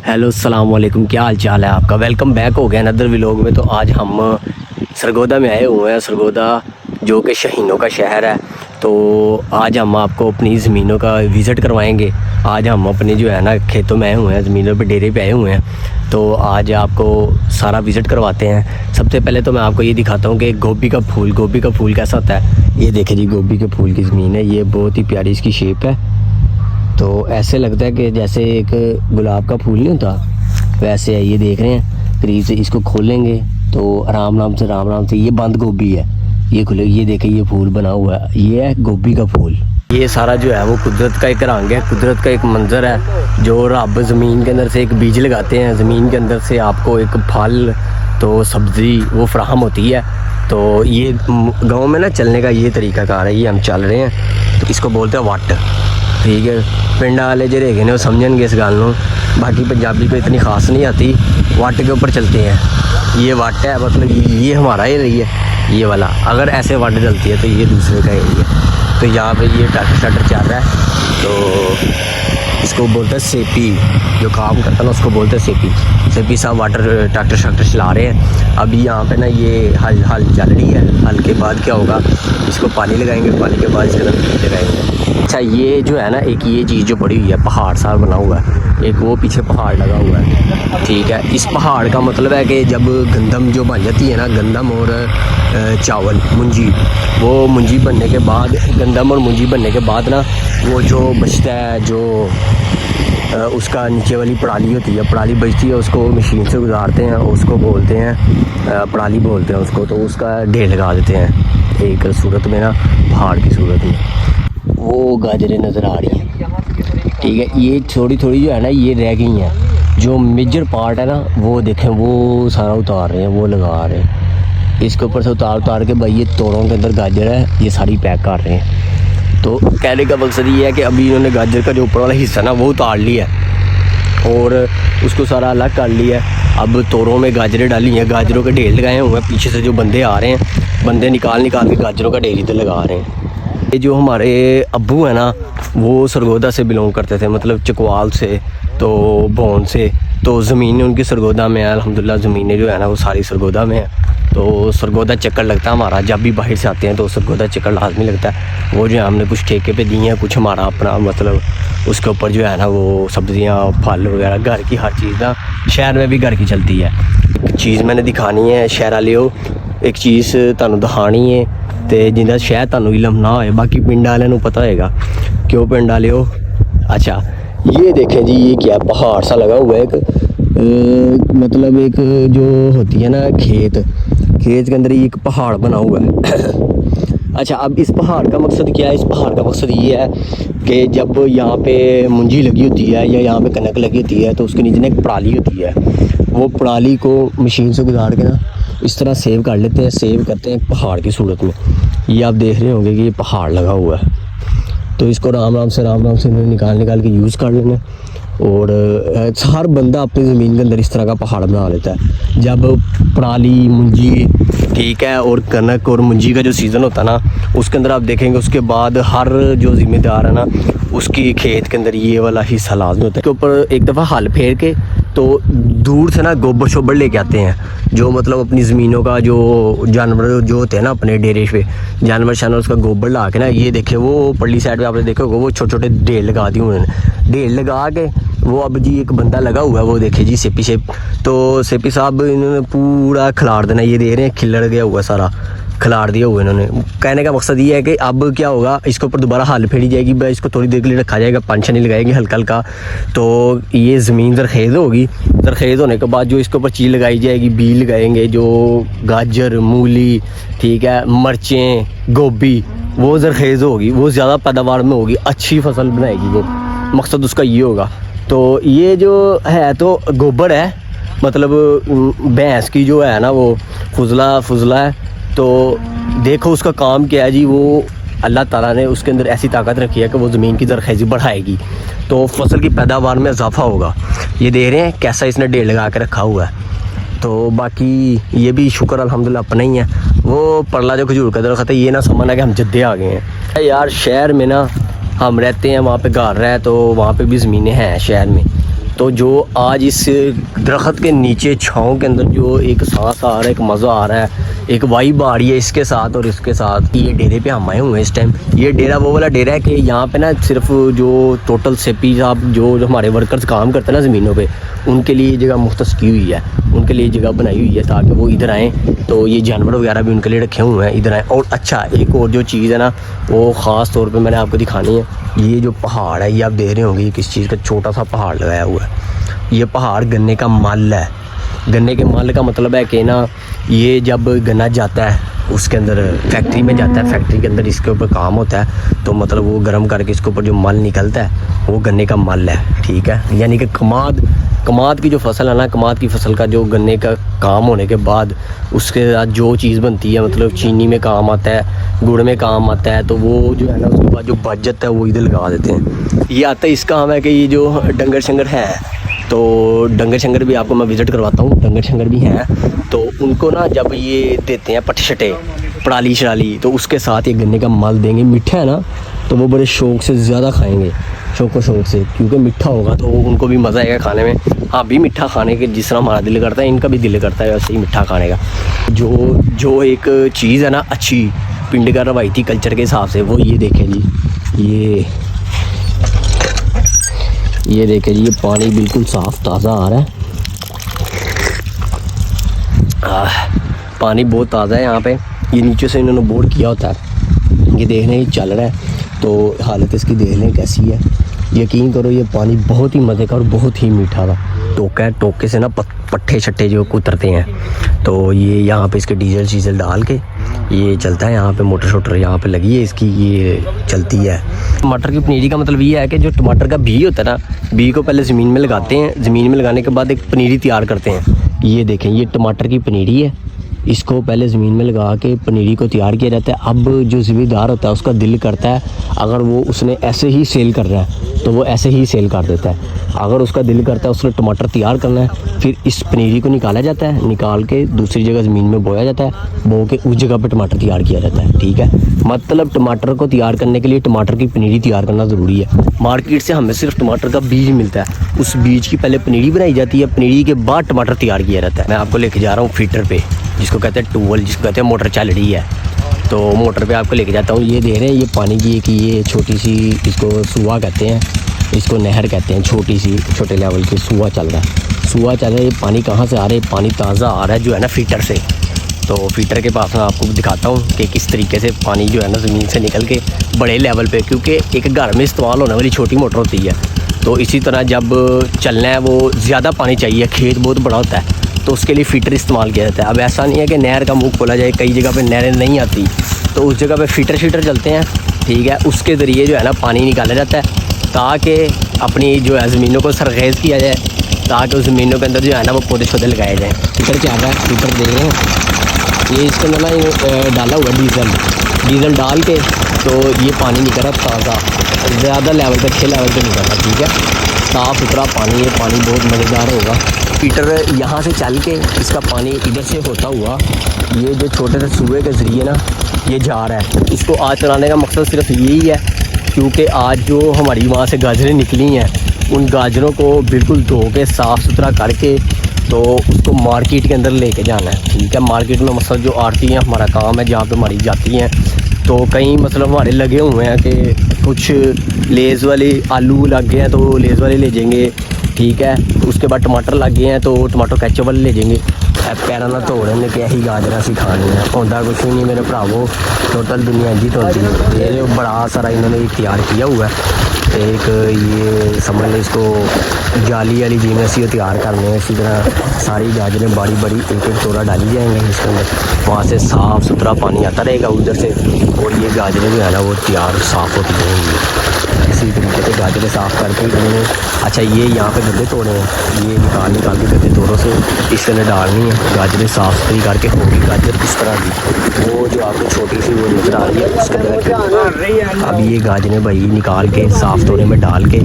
Hello अस्सलाम वालेकुम, क्या हाल चाल है आपका। वेलकम बैक हो गया अनदर व्लॉग में। तो आज हम सरगोदा में आए हुए हैं। सरगोदा जो कि शहीनों का शहर है। तो आज हम आपको अपनी ज़मीनों का विज़िट करवाएंगे। आज हम अपने जो है ना खेतों में आए हुए हैं, ज़मीनों पे डेरे पे आए हुए हैं। तो आज आपको सारा विज़िट करवाते हैं। सबसे पहले तो मैं आपको ये दिखाता हूँ कि गोभी का फूल कैसा होता है। ये देखें जी, गोभी के फूल की ज़मीन है। ये बहुत ही प्यारी इसकी शेप है। तो ऐसे लगता है कि जैसे एक गुलाब का फूल नहीं होता, वैसे है। ये देख रहे हैं, करीब से इसको खोलेंगे तो आराम से ये बंद गोभी है। ये खुले, ये देखें, ये फूल बना हुआ है। ये है गोभी का फूल। ये सारा जो है वो कुदरत का एक रंग है, कुदरत का एक मंजर है। जो रब ज़मीन के अंदर से एक बीज लगाते हैं, ज़मीन के अंदर से आपको एक फल तो सब्ज़ी वो फ्राहम होती है। तो ये गाँव में ना चलने का ये तरीक़ाकार है। ये हम चल रहे हैं, तो इसको बोलते हैं वट। ठीक है, पिंड वाले जो रहेंगे ने वो समझेंगे इस गल को। बाकी पंजाबी को इतनी ख़ास नहीं आती। वट के ऊपर चलते हैं। ये वट है, मतलब ये हमारा एरिया है। ये वाला अगर ऐसे वट चलती है तो ये दूसरे का एरिया है। तो यहाँ पे ये ट्रैक्टर चल रहा है। तो इसको बोलते हैं सेपी। जो काम करता है ना उसको बोलते हैं सेपी। सेपी साहब वाटर ट्रैक्टर चला रहे हैं। अभी यहाँ पे ना ये हल चल रही है। हल के बाद क्या होगा, इसको पानी लगाएंगे, पानी के बाद इसके अंदर बीज लगाएंगे। अच्छा, ये जो है ना एक ये चीज़ जो पड़ी हुई है, पहाड़ सा बना हुआ है। एक वो पीछे पहाड़ लगा हुआ है। ठीक है, इस पहाड़ का मतलब है कि जब गंदम जो बन जाती है ना, गंदम और चावल मुंजी, वो मुंजी बनने के बाद, गंदम और मुंजी बनने के बाद ना वो जो बचता है, जो उसका नीचे वाली पराली होती है, पराली बचती है, उसको मशीन से गुजारते हैं, उसको बोलते हैं पराली बोलते हैं उसको। तो उसका ढेर लगा देते हैं एक सूरत में ना, पहाड़ की सूरत में। वो गाजरें नज़र आ रही हैं। ठीक है, ये थोड़ी जो है ना ये रह गई हैं। जो मेजर पार्ट है ना वो देखें, वो सारा उतार रहे हैं, वो लगा रहे हैं। इसके ऊपर से उतार के भाई ये तोड़ों के अंदर गाजर है, ये सारी पैक कर रहे हैं। तो कहने का मकसद ये है कि अभी इन्होंने गाजर का जो ऊपर वाला हिस्सा ना वो उतार लिया है और उसको सारा अलग कर लिया है। अब तोरों में गाजरें डाली हैं, गाजरों के ढेर लगाए हुए हैं। पीछे से जो बंदे आ रहे हैं, बंदे निकाल के गाजरों का ढेर इधर लगा रहे हैं। ये जो हमारे अब्बू है ना, वो सरगोदा से बिलोंग करते थे, मतलब चकवाल से, तो भौन से। तो ज़मीन उनकी सरगोदा में है। अल्हम्दुलिल्लाह ज़मीनें जो है ना वो सारी सरगोदा में है। तो सरगोदा चक्कर लगता है हमारा। जब भी बाहर से आते हैं तो सरगोदा चक्कर लाजमी लगता है। वो जो है हमने कुछ ठेके पे दी हैं, कुछ हमारा अपना, मतलब उसके ऊपर जो है ना वो सब्ज़ियाँ फल वगैरह घर की हर चीज़ ना, शहर में भी घर की चलती है। एक चीज़ मैंने दिखानी है शहर वाले, एक चीज़ तुहानू दिखानी है तो जिंदा शायद तुहानू इलम ना होए, बाकी पिंड वाले नू पता होएगा। क्यों पिंड वाले हो। अच्छा, ये देखें जी, ये क्या पहाड़ सा लगा हुआ है एक, मतलब एक जो होती है ना खेत के अंदर एक पहाड़ बना हुआ है। अच्छा, अब इस पहाड़ का मकसद क्या है। इस पहाड़ का मकसद ये है कि जब यहाँ पे मुंजी लगी होती है या यहाँ पे कनक लगी होती है तो उसके नीचे ना एक पराली होती है। वो पराली को मशीन से गुजार के ना इस तरह सेव कर लेते हैं, सेव करते हैं पहाड़ की सूरत में। ये आप देख रहे होंगे कि ये पहाड़ लगा हुआ है। तो इसको आराम से निकाल के यूज़ कर लेना। और हर बंदा अपनी ज़मीन के अंदर इस तरह का पहाड़ बना लेता है। जब पराली मुंजी, ठीक है, और कनक और मुंजी का जो सीज़न होता है ना, उसके अंदर आप देखेंगे उसके बाद हर जो ज़िम्मेदार है ना उसकी खेत के अंदर ये वाला हिस्सा लाजमी होता है। के ऊपर एक दफ़ा हल फेर के तो दूर से ना गोबर शोबर लेके आते हैं। जो मतलब अपनी ज़मीनों का जो जानवर जो होते हैं ना अपने डेरे पे, जानवर उसका गोबर ला के ना, ये देखे वो पल्ली साइड पे आपने देखे होगा, वो छोटे छोटे ढेर लगा दिए उन्होंने। ढेर लगा के वो अब जी एक बंदा लगा हुआ है, वो देखे जी सेपी शेप। तो सेपी साहब इन्होंने पूरा खिलाड़ देना। ये दे रहे हैं खिलड़ गया हुआ, सारा खिलाड़ दिया हुआ इन्होंने। कहने का मकसद ये है कि अब क्या होगा, इसके ऊपर दोबारा हल फेरी जाएगी, भाई इसको थोड़ी देर के लिए रखा जाएगा, पानी नहीं लगाएंगे हल्का हल्का। तो ये ज़मीन जरखेज़ होगी। जरखेज़ होने के बाद जो इसके ऊपर चीज़ लगाई जाएगी, बीज लगाएंगे, जो गाजर, मूली, ठीक है, मिर्चें, गोभी, वो जरखेज़ होगी, वो ज़्यादा पैदावार में होगी, अच्छी फसल बनाएगी वो। मकसद उसका ये होगा। तो ये जो है तो गोबर है, मतलब भैंस की जो है ना वो फुजला है। तो देखो उसका काम क्या है जी, वो अल्लाह ताला ने उसके अंदर ऐसी ताकत रखी है कि वो ज़मीन की ज़रख़ेज़ी बढ़ाएगी, तो फसल की पैदावार में इजाफा होगा। ये देख रहे हैं कैसा इसने ढेर लगा के रखा हुआ है। तो बाकी ये भी शुक्र अल्हम्दुलिल्लाह अपना ही है। वो परला जो खजूर का दरख्त है, ये ना समझना कि हम जद्दे आ गए हैं यार। शहर में ना हम रहते हैं, वहाँ पे घर है तो वहाँ पे भी ज़मीनें हैं शहर में। तो जो आज इस दरख्त के नीचे छाँव के अंदर जो एक सांस आ रहा है, एक मज़ा आ रहा है, एक वाइब आ रही है इसके साथ और इसके साथ। ये डेरे पे हम आए हुए हैं इस टाइम। ये डेरा वो वाला डेरा है कि यहाँ पे ना सिर्फ जो टोटल सेपी साहब जो हमारे वर्कर्स काम करते हैं ना ज़मीनों पे, उनके लिए जगह मुख्तस की हुई है, उनके लिए जगह बनाई हुई है ताकि वो इधर आएँ। तो ये जानवर वगैरह भी उनके लिए रखे हुए हैं, इधर आएँ। और अच्छा एक और जो चीज़ है ना वो ख़ास तौर पर मैंने आपको दिखानी है। ये जो पहाड़ है ये आप देख रहे होंगे, ये किस चीज़ का छोटा सा पहाड़ लगाया हुआ है। ये पहाड़ गन्ने का मल है। गन्ने के मल का मतलब है कि ना ये जब गन्ना जाता है उसके अंदर फैक्ट्री में जाता है, फैक्ट्री के अंदर इसके ऊपर काम होता है, तो मतलब वो गर्म करके इसके ऊपर जो मल निकलता है वो गन्ने का मल है, ठीक है। यानी कि कमाद की जो फसल है ना, कमाद की फसल का जो गन्ने का काम होने के बाद उसके साथ जो चीज़ बनती है, मतलब चीनी में काम आता है, गुड़ में काम आता है, तो वो जो है ना उसके बाद जो बच जाता है वो इधर लगा देते हैं। ये आता है, इसका काम है कि ये जो डंगर शंगर है, तो डंगर शंगर भी आपको मैं विज़िट करवाता हूँ। डंगर शंगर भी हैं, तो उनको ना जब ये देते हैं पट्टे शटे, पड़ाली शराली, तो उसके साथ ये गन्ने का मल देंगे। मीठा है ना तो वो बड़े शौक़ से ज़्यादा खाएंगे, शौक़ से, क्योंकि मीठा होगा तो उनको भी मज़ा आएगा खाने में। हाँ भी मीठा खाने के जिस तरह हमारा दिल करता है, इनका भी दिल करता है वैसे ही मीठा खाने का। जो एक चीज़ है ना अच्छी पिंड का रवायती कल्चर के हिसाब से, वो ये देखें जी, ये देखें जी, ये पानी बिल्कुल साफ़ ताज़ा आ रहा है। पानी बहुत ताज़ा है यहाँ पे। ये नीचे से इन्होंने बोर किया होता है, ये देखने ही चल रहा है, तो हालत इसकी देख लें कैसी है। यकीन करो ये पानी बहुत ही मज़े का और बहुत ही मीठा था। टोका है, टोके से ना पट्टे छट्टे जो कुतरते हैं, तो ये यहाँ पे इसके डीजल डाल के ये चलता है। यहाँ पे मोटर शोटर यहाँ पे लगी है इसकी, ये चलती है। टमाटर की पनीरी का मतलब ये है कि जो टमाटर का बीज होता है ना, बीज को पहले ज़मीन में लगाते हैं, ज़मीन में लगाने के बाद एक पनीरी तैयार करते हैं। ये देखें, ये टमाटर की पनीरी है, इसको पहले ज़मीन में लगा के पनीरी को तैयार किया जाता है। अब जो ज़मींदार होता है उसका दिल करता है, अगर वो उसने ऐसे ही सेल कर रहा है तो वो ऐसे ही सेल कर देता है। अगर उसका दिल करता है उसने टमाटर तैयार करना है, फिर इस पनीरी को निकाला जाता है, निकाल के दूसरी जगह ज़मीन में बोया जाता है, बो के उस जगह पे टमाटर तैयार किया जाता है, ठीक है। मतलब टमाटर को तैयार करने के लिए टमाटर की पनीरी तैयार करना ज़रूरी है। मार्केट से हमें सिर्फ टमाटर का बीज मिलता है, उस बीज की पहले पनीरी बनाई जाती है, पनीरी के बाद टमाटर तैयार किया जाता है। मैं आपको लेके जा रहा हूँ फीटर पे, जिसको कहते हैं टूवल, जिसको कहते हैं मोटर चल रही है, तो मोटर पे आपको लेके जाता हूँ। ये दे रहे हैं, ये पानी की एक ये छोटी सी, इसको सुआ कहते हैं, इसको नहर कहते हैं, छोटी सी छोटे लेवल की सुआ चल रहा है, सुआ चल रहा है। ये पानी कहाँ से आ रहा है? पानी ताज़ा आ रहा है जो है ना फीटर से। तो फीटर के पास मैं आपको दिखाता हूँ कि किस तरीके से पानी जो है ना ज़मीन से निकल के बड़े लेवल पे, क्योंकि एक घर में इस्तेमाल होने वाली छोटी मोटर होती है, तो इसी तरह जब चलना है वो ज़्यादा पानी चाहिए, खेत बहुत बड़ा होता है, तो उसके लिए फ़ीटर इस्तेमाल किया जाता है। अब ऐसा नहीं है कि नहर का मुँह खोला जाए, कई जगह पे नहरें नहीं आती, तो उस जगह पे फ़ीटर चलते हैं, ठीक है। उसके ज़रिए जो है ना पानी निकाला जाता है ताकि अपनी जो है ज़मीनों को सरखेज़ किया जाए, ताकि उस ज़मीनों के अंदर जो है ना वो पौधे शौधे लगाए जाएँ। फ़ीटर क्या रहा है, फ़ीटर देख रहे हैं, ये इसके अंदर ना डाला हुआ डीज़ल डाल के, तो ये पानी निकल रहा ताज़ा, ज़्यादा लेवल पे 6 लेवल पे निकल रहा, ठीक है। साफ़ सुथरा पानी है, पानी बहुत मज़ेदार होगा। फीटर यहाँ से चल के इसका पानी इधर से होता हुआ ये जो छोटे से सूए के ज़रिए ना ये जा रहा है। इसको आज चलाने का मकसद सिर्फ यही है, क्योंकि आज जो हमारी वहाँ से गाजरें निकली हैं, उन गाजरों को बिल्कुल धो के साफ़ सुथरा करके तो उसको मार्केट के अंदर लेके जाना है, ठीक है। मार्केट में मतलब जो आड़ती हैं हमारा काम है, जहाँ पे हमारी जाती हैं, तो कई मतलब हमारे लगे हुए हैं कि कुछ लेज़ वाले आलू लग गए हैं तो लेज़ वाले ले जाएंगे, ठीक है। उसके बाद टमाटर लग गए हैं तो टमाटर केचप वाले ले जाएंगे। पैर ना तोड़े ने क्या ही गाजर सी खानी है, होंदा कुछ नहीं मेरे भरावो, टोटल दुनिया जी होती है। ये बड़ा सारा इन्होंने तैयार किया हुआ है, एक ये समझ लें इसको जाली वाली जिमें से तैयार करने हैं। इसी तरह सारी गाजरें बड़ी बड़ी एक एक तोड़ा डाली जाएंगे इसके अंदर, वहाँ से साफ़ सुथरा पानी आता रहेगा उधर से, और ये गाजरें जो है ना वो तैयार साफ़ होती रहेंगी। इसी तरीके से गाजरें साफ़ करके इन्होंने, अच्छा ये यहाँ पे गड्ढे तोड़े हैं, ये निकाल के गड्ढे तोड़ों से इसके अंदर डालनी है। गाजरें साफ़ सुथरी करके होगी गाजर इस तरह की, वो जो आपको छोटी सी वो नजर आ रही है उसके अंदर। अब ये गाजरें भाई निकाल के साफ़ तोड़े में डाल के,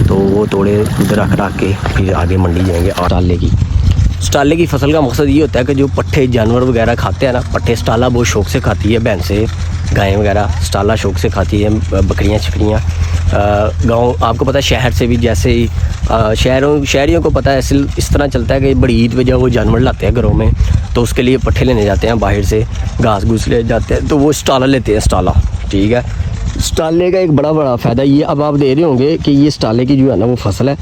तो वो तोड़े उधर रख के फिर आगे मंडी जाएंगे। और स्टाले की फसल का मकसद ये होता है कि जो पट्ठे जानवर वगैरह खाते हैं ना, पट्ठे स्टाला बहुत शौक से खाती है भैंसें, गायें वगैरह स्टाला शौक से खाती है, बकरियां छकरियाँ। गांव आपको पता है शहर से भी जैसे ही शहरियों को पता है इस तरह चलता है कि बड़ी ईद पे जब वो जानवर लाते हैं घरों में तो उसके लिए पट्ठे लेने जाते हैं, बाहर से घास घूस ले जाते हैं, तो वो स्टाला लेते हैं, स्टाला। ठीक है, स्टाले का एक बड़ा फ़ायदा ये, अब आप दे रहे होंगे कि ये स्टाले की जो है ना वो फसल है।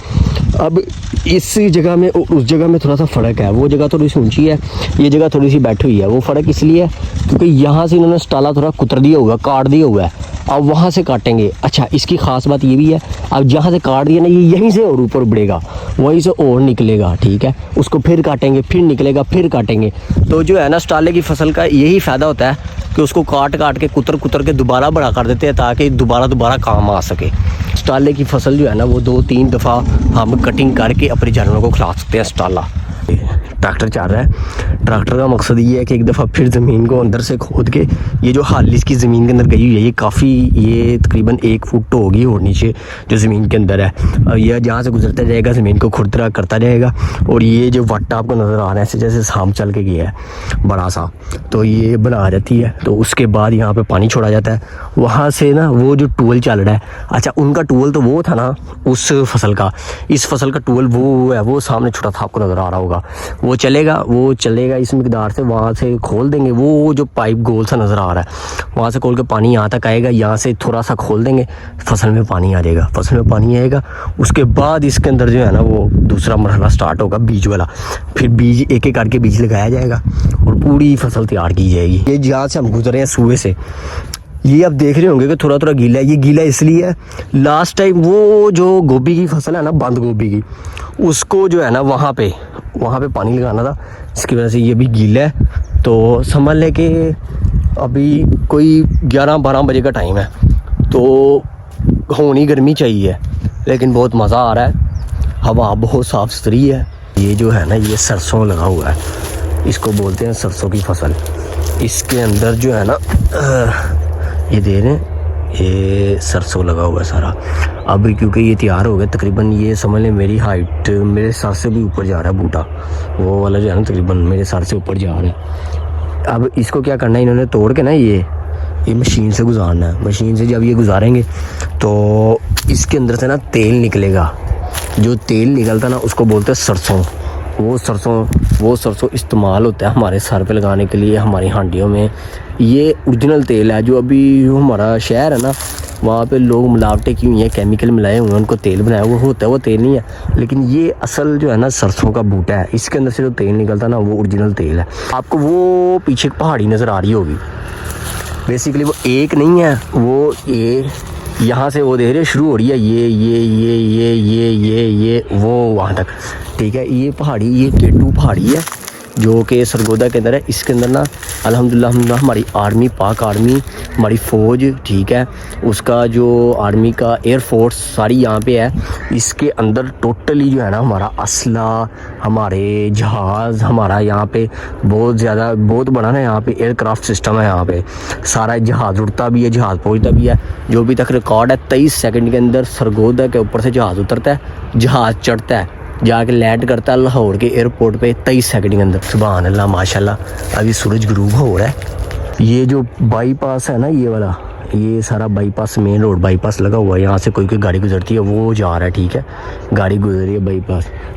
अब इस जगह में और उस जगह में थोड़ा सा फ़र्क है, वो जगह थोड़ी सी ऊंची है, ये जगह थोड़ी सी बैठी हुई है। वो फ़र्क इसलिए है क्योंकि यहाँ से इन्होंने स्टाला थोड़ा कुतर दिया होगा, काट दिया हुआ है, अब वहाँ से काटेंगे। अच्छा, इसकी ख़ास बात ये भी है, अब जहाँ से काट दिया ना ये यहीं से और ऊपर बढ़ेगा, वहीं से और निकलेगा। ठीक है, उसको फिर काटेंगे, फिर निकलेगा, फिर काटेंगे। तो जो है ना स्टाले की फसल का यही फ़ायदा होता है कि उसको काट के कुतर के दोबारा बड़ा कर देते हैं ताकि दोबारा काम आ सके। स्टाले की फसल जो है ना वो 2-3 दफ़ा हम कटिंग करके अपने जानवरों को खिला सकते हैं। स्टाला ट्रैक्टर चल रहा है, ट्रैक्टर का मकसद ये है कि एक दफ़ा फिर ज़मीन को अंदर से खोद के, ये जो हाल इसकी ज़मीन के अंदर गई हुई है, ये काफ़ी, ये तकरीबन 1 फुट होगी और नीचे जो ज़मीन के अंदर है, और यह जहाँ से गुजरता जाएगा ज़मीन को खुरदरा करता जाएगा। और ये जो वट्टा आपको नज़र आ रहा है ऐसे जैसे सांप चल के गया है बड़ा सा, तो ये बना जाती है। तो उसके बाद यहाँ पर पानी छोड़ा जाता है, वहाँ से ना वो जो टूल चल रहा है, अच्छा उनका टूल तो वो था ना उस फसल का, इस फसल का टूल वो है, वो सामने छोटा था आपको नज़र आ रहा होगा, वो चलेगा इस मिकदार से, वहाँ से खोल देंगे, वो जो पाइप गोल सा नज़र आ रहा है वहाँ से खोल के पानी यहाँ तक आएगा, यहाँ से थोड़ा सा खोल देंगे, फसल में पानी आ जाएगा, फसल में पानी आएगा। उसके बाद इसके अंदर जो है ना वो दूसरा मरहला स्टार्ट होगा, बीज वाला, फिर बीज एक एक करके बीज लगाया जाएगा और पूरी फसल तैयार की जाएगी। ये जहाँ से हम गुजरे हैं सूबे से, ये आप देख रहे होंगे कि थोड़ा थोड़ा गीला है, ये गीला इसलिए है, लास्ट टाइम वो जो गोभी की फसल है ना, बंद गोभी की, उसको जो है ना वहाँ पे पानी लगाना था, इसकी वजह से ये भी गीला है। तो समझ ले कि अभी कोई 11-12 बजे का टाइम है, तो होनी गर्मी चाहिए, लेकिन बहुत मज़ा आ रहा है, हवा बहुत साफ़ सुथरी है। ये जो है ना ये सरसों लगा हुआ है, इसको बोलते हैं सरसों की फसल। इसके अंदर जो है ना ये दे रहे हैं, ये सरसों लगा हुआ है सारा। अभी क्योंकि ये तैयार हो गया, तकरीबन ये समझ लें मेरी हाइट, मेरे सर से भी ऊपर जा रहा है बूटा, वो वाला जो है ना तकरीबन मेरे सर से ऊपर जा रहा है। अब इसको क्या करना है, इन्होंने तोड़ के ना ये मशीन से गुजारना है। मशीन से जब ये गुजारेंगे तो इसके अंदर से ना तेल निकलेगा, जो तेल निकलता ना उसको बोलते हैं सरसों। वो सरसों इस्तेमाल होता है हमारे सर पे लगाने के लिए, हमारी हांडियों में। ये ओरिजिनल तेल है, जो अभी हमारा शहर है ना वहाँ पे लोग मिलावटें की हुई हैं, केमिकल मिलाए हुए हैं, उनको तेल बनाया हुआ होता है, वो तेल नहीं है। लेकिन ये असल जो है ना सरसों का बूटा है, इसके अंदर से जो तेल निकलता है ना वो ओरिजिनल तेल है। आपको वो पीछे एक पहाड़ी नज़र आ रही होगी, बेसिकली वो एक नहीं है, वो ये यहाँ से वो दे रहे शुरू हो रही है, ये वो वहाँ तक। ठीक है, ये पहाड़ी, ये केटू पहाड़ी है जो कि सरगोदा के अंदर है। इसके अंदर ना अल्हम्दुलिल्लाह हमारी आर्मी, पाक आर्मी, हमारी फ़ौज, ठीक है, उसका जो आर्मी का एयर फोर्स सारी यहाँ पे है। इसके अंदर टोटली जो है ना हमारा असला, हमारे जहाज़, हमारा यहाँ पे बहुत बड़ा ना यहाँ पे एयरक्राफ्ट सिस्टम है। यहाँ पे सारा जहाज़ उड़ता भी है, जहाज़ पहुँचता भी है। जो अभी तक रिकॉर्ड है 23 सेकंड के अंदर सरगोदा के ऊपर से जहाज़ उतरता है, जहाज़ चढ़ता है, जाके लैंड करता है लाहौर के एयरपोर्ट पे 23 सेकंड के अंदर। सुभान अल्लाह माशाल्लाह। अभी सूरज गुरूब हो रहा है। ये जो बाईपास है ना, ये वाला, ये सारा बाईपास, मेन रोड बाईपास लगा हुआ है। यहाँ से कोई गाड़ी गुजरती है वो जा रहा है, ठीक है, गाड़ी गुजर रही है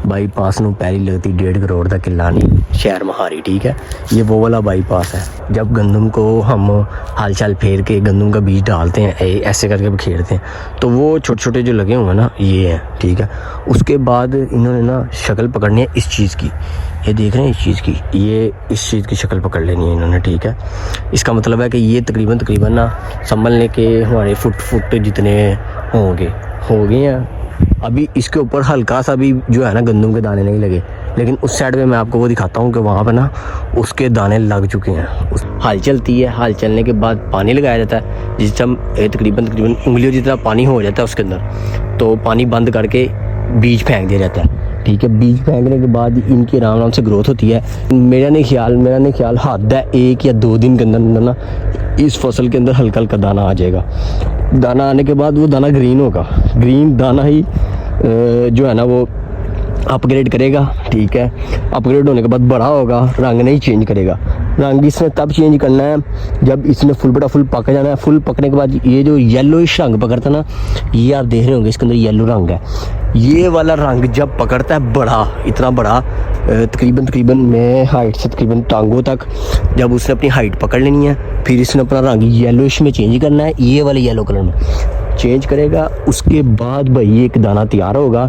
बाईपास ਨੂੰ पैरी लगती 1.5 करोड़ का किला नहीं, शहर महारी, ठीक है। ये वो वाला बाईपास है। जब गंदम को हम हाल चाल फेर के गंदम का बीज डालते हैं, ऐसे करके बिखेरते हैं, तो वो छोटे छोटे जो लगे हुए हैं ना ये हैं, ठीक है। उसके बाद इन्होंने ना शक्ल पकड़नी है इस चीज़ की, ये देख रहे हैं इस चीज़ की, ये इस चीज़ की शक्ल पकड़ लेनी है इन्होंने, ठीक है। इसका मतलब है कि ये तकरीबन ना समझ लें कि हमारे फुट जितने हो गए हैं। अभी इसके ऊपर हल्का सा भी जो है ना गंदम के दाने नहीं लगे, लेकिन उस साइड पे मैं आपको वो दिखाता हूँ कि वहाँ पे ना उसके दाने लग चुके हैं। हाल चलती है, हाल चलने के बाद पानी लगाया जाता है, जिस टाइम तकरीबन उंगलियों जितना पानी हो जाता है उसके अंदर, तो पानी बंद करके बीज फेंक दिया जाता है, ठीक है। बीज फेंकने के बाद इनकी आराम से ग्रोथ होती है। मेरा नहीं ख्याल हद है 1 या 2 दिन के अंदर ना इस फसल के अंदर हल्का हल्का दाना आ जाएगा। दाना आने के बाद वो दाना ग्रीन होगा, ग्रीन दाना ही जो है ना वो अपग्रेड करेगा, ठीक है। अपग्रेड होने के बाद बड़ा होगा, रंग नहीं चेंज करेगा। रंग इसने तब चेंज करना है जब इसने फुल बटा फुल पक जाना है। फुल पकने के बाद ये जो येलोइश रंग पकड़ता है ना, ये आप देख रहे होंगे इसके अंदर येलो रंग है। ये वाला रंग जब पकड़ता है बड़ा, इतना बड़ा, तकरीबन मैं हाइट से तकरीबन टांगों तक, जब उसने अपनी हाइट पकड़ लेनी है फिर इसने अपना रंग येलोइश में चेंज करना है, ये वाले येलो कलर में चेंज करेगा। उसके बाद भाई एक दाना तैयार होगा।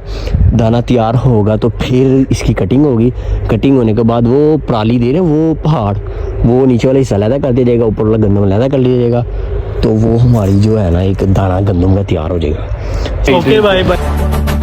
दाना तैयार होगा तो फिर इसकी कटिंग होगी। कटिंग होने के बाद वो पराली दे रहे वो पहाड़, वो नीचे वाला हिस्सा लहदा कर दिया जाएगा, ऊपर वाला गंदम लहदा कर लिया जाएगा, तो वो हमारी जो है ना एक दाना गंदम का तैयार हो जाएगा। Okay bye bye.